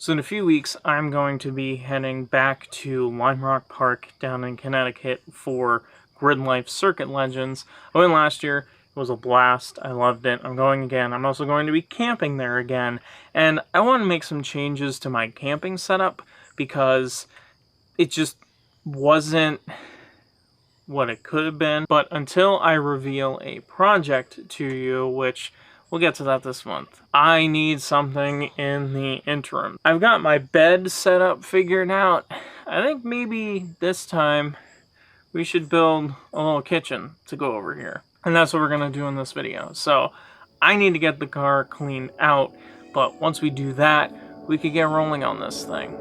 So in a few weeks, I'm going to be heading back to Lime Rock Park down in Connecticut for Grid Life Circuit Legends. I went last year. It was a blast. I loved it. I'm going again. I'm also going to be camping there again. And I want to make some changes to my camping setup because it just wasn't what it could have been. But until I reveal a project to you, which we'll get to that this month, I need something in the interim. I've got my bed set up figured out. I think maybe this time we should build a little kitchen to go over here. And that's what we're going to do in this video. So I need to get the car cleaned out, but once we do that, we could get rolling on this thing.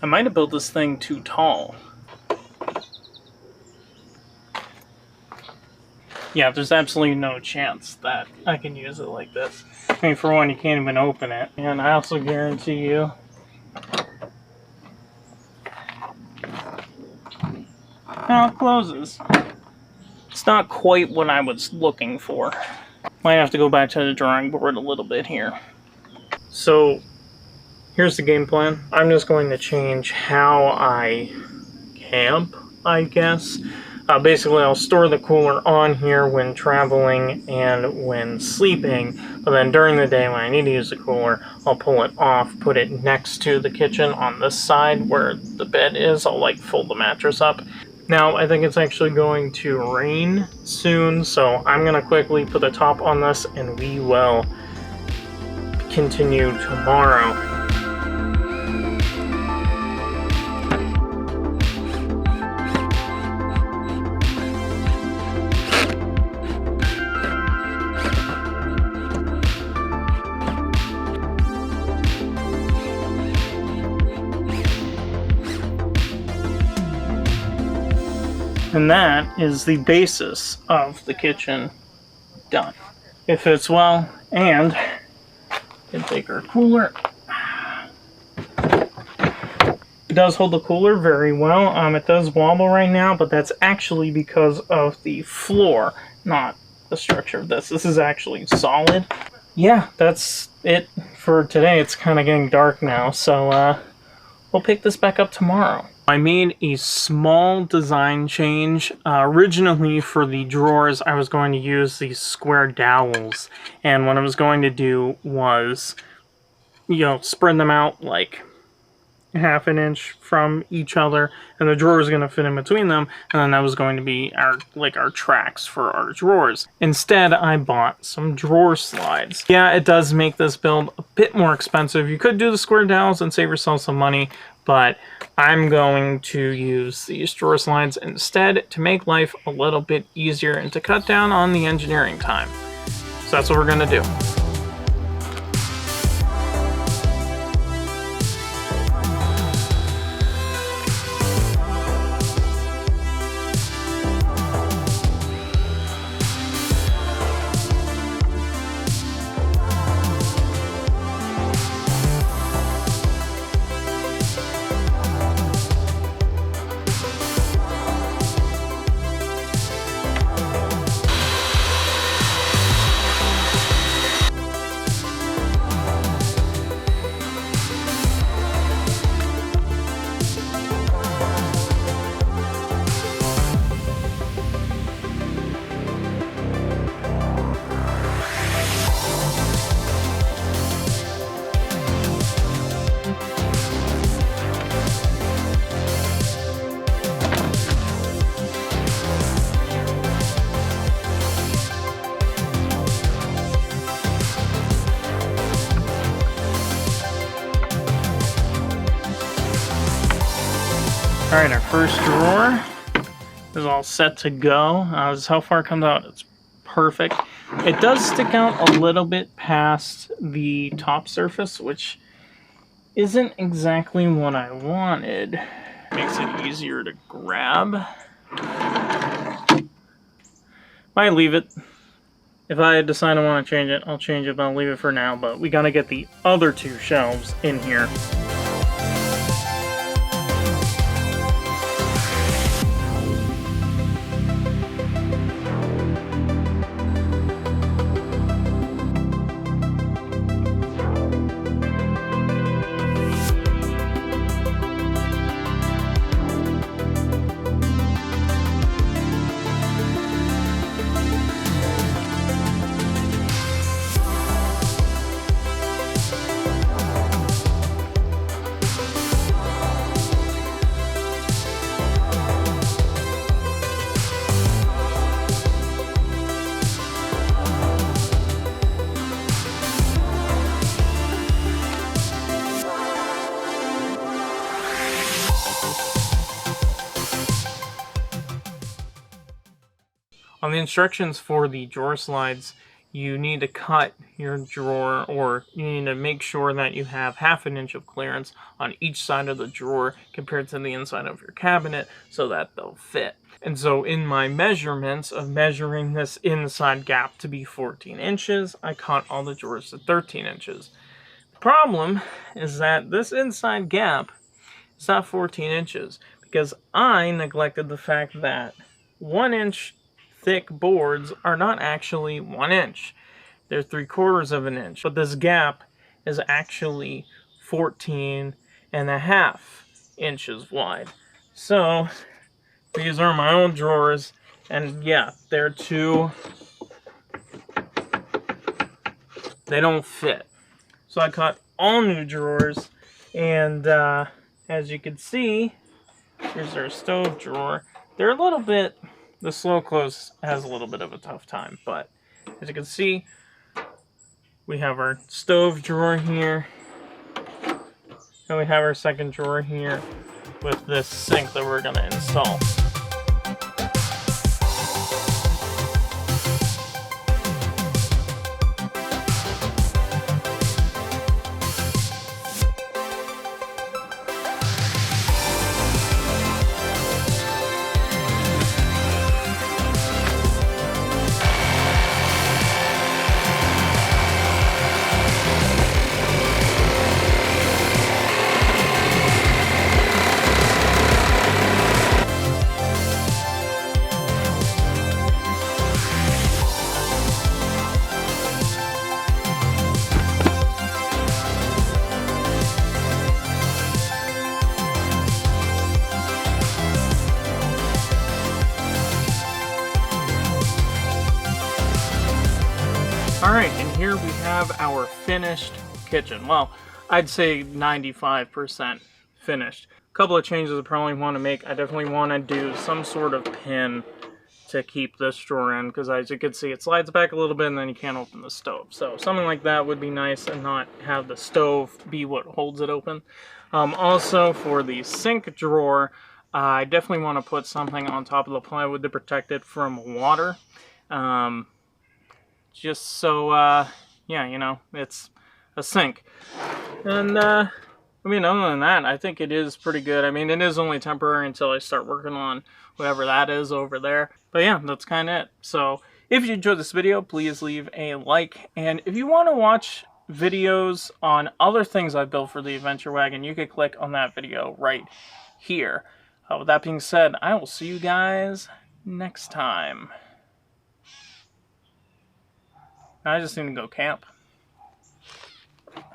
I might have built this thing too tall. Yeah, there's absolutely no chance that I can use it like this. I mean, for one, you can't even open it. And I also guarantee you how it closes. It's not quite what I was looking for. Might have to go back to the drawing board a little bit here. So here's the game plan. I'm just going to change how I camp, I guess. Basically, I'll store the cooler on here when traveling and when sleeping, but then during the day when I need to use the cooler, I'll pull it off, put it next to the kitchen on this side where the bed is. I'll like fold the mattress up. Now, I think it's actually going to rain soon, so I'm going to quickly put the top on this and we will continue tomorrow. And that is the basis of the kitchen done. It fits well, and can take our cooler. It does hold the cooler very well. It does wobble right now, but that's actually because of the floor, not the structure of this. This is actually solid. Yeah, that's it for today. It's kind of getting dark now, so we'll pick this back up tomorrow. I made a small design change. Originally for the drawers, I was going to use these square dowels, and what I was going to do was, spread them out like half an inch from each other, and the drawer was going to fit in between them, and then that was going to be our tracks for our drawers. Instead, I bought some drawer slides. Yeah, it does make this build a bit more expensive. You could do the square dowels and save yourself some money, but I'm going to use these drawer slides instead to make life a little bit easier and to cut down on the engineering time. So that's what we're going to do. Alright, our first drawer is all set to go. This is how far it comes out. It's perfect. It does stick out a little bit past the top surface, which isn't exactly what I wanted. Makes it easier to grab. Might leave it. If I decide I want to change it, I'll change it, but I'll leave it for now. But we gotta get the other two shelves in here. On the instructions for the drawer slides, you need to cut your drawer, or you need to make sure that you have half an inch of clearance on each side of the drawer compared to the inside of your cabinet so that they'll fit. And so in my measurements of measuring this inside gap to be 14 inches, I cut all the drawers to 13 inches. The problem is that this inside gap is not 14 inches because I neglected the fact that 1 inch thick boards are not actually 1 inch. They're 3/4 of an inch. But this gap is actually 14.5 inches wide. So These are my own drawers, and yeah, they're too... they don't fit. So I cut all new drawers, and as you can see, here's our stove drawer. They're a little bit... the slow close has a little bit of a tough time, but as you can see, we have our stove drawer here, and we have our second drawer here with this sink that we're going to install. Alright, and here we have our finished kitchen. Well, I'd say 95% finished. A couple of changes I probably want to make. I definitely want to do some sort of pin to keep this drawer in, because as you can see, it slides back a little bit and then you can't open the stove. So something like that would be nice, and not have the stove be what holds it open. Also, for the sink drawer, I definitely want to put something on top of the plywood to protect it from water. Just so, yeah, you know, it's a sink. And, I mean, other than that, I think it is pretty good. I mean, it is only temporary until I start working on whatever that is over there. But yeah, that's kind of it. So, if you enjoyed this video, please leave a like. And if you want to watch videos on other things I built for the Adventure Wagon, you can click on that video right here. With that being said, I will see you guys next time. I just need to go camp.